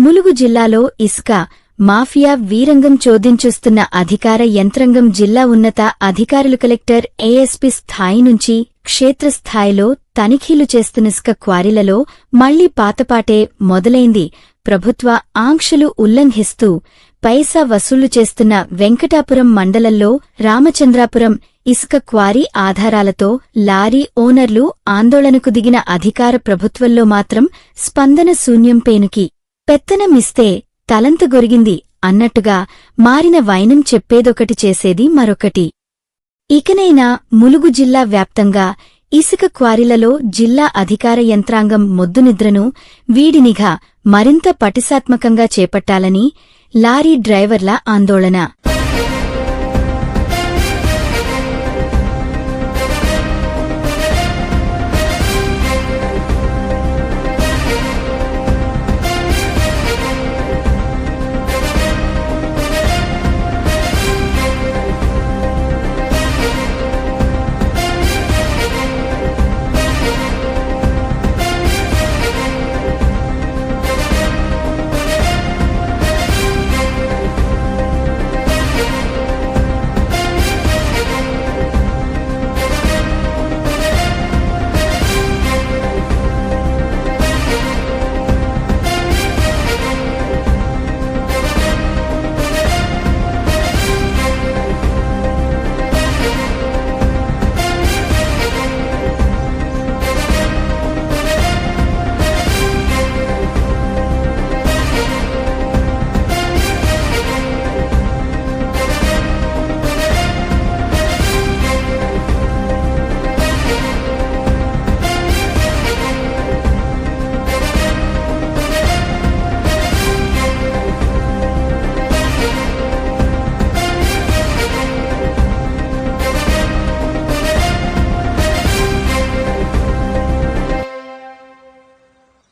ములుగు జిల్లాలో ఇసుక మాఫియా వీరంగం చోదించూస్తున్న అధికార యంత్రాంగం జిల్లా ఉన్నత అధికారులు కలెక్టర్ ఏఎస్పీ స్థాయి నుంచి క్షేత్రస్థాయిలో తనిఖీలు చేస్తున్న ఇసుక క్వారీలలో మళ్లీ పాతపాటే మొదలైంది. ప్రభుత్వ ఆంక్షలు ఉల్లంఘిస్తూ పైసా వసూలు చేస్తున్న వెంకటాపురం మండలంలో రామచంద్రాపురం ఇసుక క్వారీ ఆధారాలతో లారీ ఓనర్లు ఆందోళనకు దిగిన అధికార ప్రభుత్వంలో మాత్రం స్పందన శూన్యం. పేనుకి పెత్తనమిస్తే తలంత గొరిగింది అన్నట్టుగా మారిన వైనం చెప్పేదొకటి చేసేది మరొకటి. ఇకనైనా ములుగు జిల్లా వ్యాప్తంగా ఇసుక క్వారీలలో జిల్లా అధికార యంత్రాంగం మొద్దునిద్రను వీడినిఘా మరింత పటిష్టాత్మకంగా చేపట్టాలని లారీ డ్రైవర్ల ఆందోళన.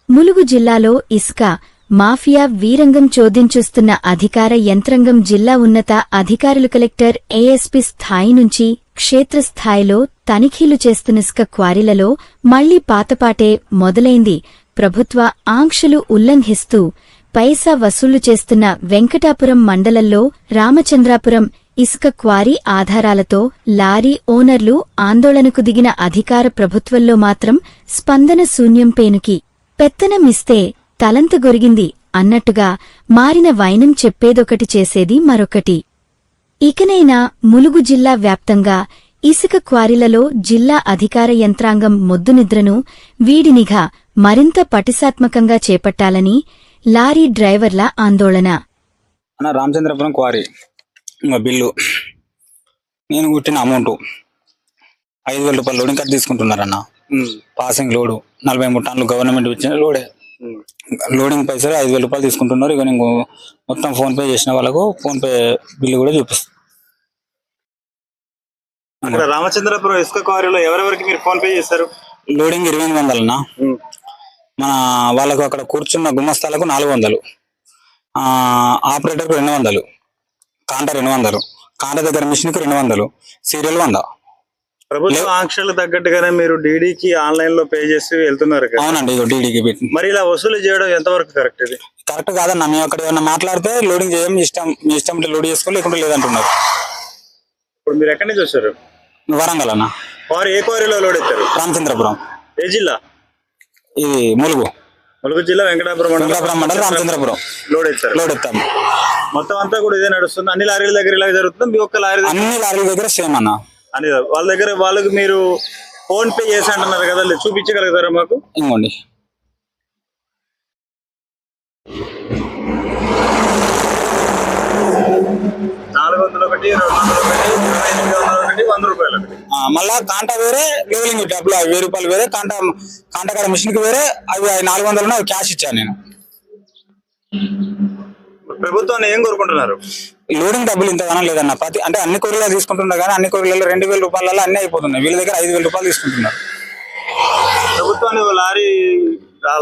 ములుగు జిల్లాలో ఇసుక మాఫియా వీరంగం చోదించూస్తున్న అధికార యంత్రాంగం జిల్లా ఉన్నత అధికారులు కలెక్టర్ ఏఎస్పీ స్థాయి నుంచి క్షేత్రస్థాయిలో తనిఖీలు చేస్తున్న ఇసుక క్వారీలలో మళ్లీ పాతపాటే మొదలైంది. ప్రభుత్వ ఆంక్షలు ఉల్లంఘిస్తూ పైసా వసూలు చేస్తున్న వెంకటాపురం మండలంలో రామచంద్రాపురం ఇసుక క్వారీ ఆధారాలతో లారీ ఓనర్లు ఆందోళనకు దిగిన అధికార ప్రభుత్వంలో మాత్రం స్పందన శూన్యం. పేనుకి పెత్తనమిస్తే తలంత గొరిగింది అన్నట్టుగా మారిన వైనం చెప్పేదొకటి చేసేది మరొకటి. ఇకనైనా ములుగు జిల్లా వ్యాప్తంగా ఇసుక క్వారీలలో జిల్లా అధికార యంత్రాంగం మొద్దునిద్రను వీడినిఘా మరింత పటిష్టాత్మకంగా చేపట్టాలని లారీ డ్రైవర్ల ఆందోళన. రామచంద్రపురం క్వారీ బిల్లు నేను కుట్టిన అమౌంట్ 5,000 రూపాయలు లోడింగ్ కట్ తీసుకుంటున్నారన్న. పాసింగ్ లోడు 43 టన్నులు గవర్నమెంట్ ఇచ్చిన లోడే. లోడింగ్ పైసలు 5,000 రూపాయలు తీసుకుంటున్నారు. ఇక నేను మొత్తం ఫోన్ పే చేసిన వాళ్ళకు ఫోన్ పే బిల్లు కూడా చూపిస్తాను. అక్కడ రామచంద్రపురం ఇసుక క్వారీలో ఎవరెవరికి మీరు ఫోన్ పే చేశారు? లోడింగ్ 2,800 అన్న. మన వాళ్ళకు అక్కడ కూర్చున్న గుమస్తాలకు 400, ఆపరేటర్కు 200, కాంట 200, కాంట దగ్గర మిషన్ కు 200, సీరియల్ 100. ప్రభుత్వ ఆంక్షలు తగ్గట్టుగానే మీరు డీడీకి ఆన్లైన్ లో పే చేసి వెళ్తున్నారు కదా? అవునండి, డీడీకి పెట్టి. మరి ఇలా వసూలు చేయడం ఎంతవరకు కరెక్ట్? ఇది కరెక్ట్ కాదన్న. మేము అక్కడ ఏమన్నా మాట్లాడితే లోడింగ్ చేయడం మీ ఇష్టం లోడ్ చేసుకోవాలి, లేకుంటే లేదంటున్నారు. ఇప్పుడు మీరు ఎక్కడి నుంచి వచ్చారు? వరంగల్ అన్న. ఏ క్వారీలో లోడ్ ఎత్తారు? రామచంద్రపురం. ఏ జిల్లా? ఇది ములుగు జిల్లా వెంకటాపురం మండలం రామచంద్రపురం లోడ్ ఎత్తాము. మొత్తం అంతా కూడా ఇదే నడుస్తుంది. అన్ని లారీల దగ్గర ఇలా జరుగుతుంది. మీ ఒక్క లారీ? అన్ని లారీల దగ్గర సేమ్ అన్న. అని వాళ్ళ దగ్గర వాళ్ళకి మీరు ఫోన్ పే చేసి అంటున్నారు కదా, చూపించగలుగుతారా మాకు? ఇంకోండి, మళ్ళా కాంట వేరే, లేవలింగ్ డబ్బులు 1,000 రూపాయలు వేరే, కాంట కాడ మిషన్ కి వేరే. అవి 400 అవి క్యాష్ ఇచ్చాను నేను. ప్రభుత్వాన్ని ఏం కోరుకుంటున్నారు? లోడింగ్ డబ్బులు ఇంతగానో లేదన్న. అంటే అన్ని కొరియర్లో తీసుకుంటున్నారు కానీ అన్ని కొరియర్లలో 2,000 రూపాయలలో అన్ని అయిపోతున్నాయి. వీళ్ళ దగ్గర 5,000 రూపాయలు తీసుకుంటున్నారు. ప్రభుత్వాన్ని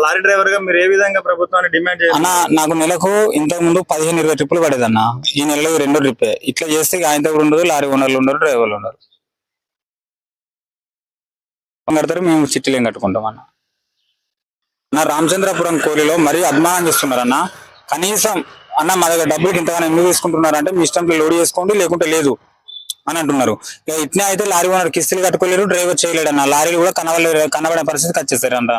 లారీ డ్రైవర్ గా మీరు ఏ విధంగా ప్రభుత్వాన్ని డిమాండ్ చేయాలి? అన్న, నాకు నెలకు ఇంతకు ముందు 15-20 ట్రిప్పులు పడేదన్న. ఈ నెలలో 2 ట్రిప్పే. ఇట్లా చేస్తే ఆయన దగ్గర ఉండదు, లారీ ఓనర్లు ఉండరు, డ్రైవర్లు ఉండరు. కడతారు, మేము చిట్టీలు ఏం కట్టుకుంటాం అన్న. రామచంద్రపురం కోరిలో మరీ అభిమానం చేస్తున్నారు అన్న. కనీసం అన్న మా దగ్గర డబ్బులకి ఇంతగానో ఎందుకు తీసుకుంటున్నారు అంటే మీ ఇష్టంలో లోడ్ చేసుకోండి లేకుంటే లేదు అని అంటున్నారు. ఇక ఇట్నే అయితే లారీ ఓనర్ కిస్తులు కట్టుకోలేరు, డ్రైవర్ చేయలేడు అన్న, లారీలు కూడా కనబడే పరిస్థితికి వచ్చేసారు అంట.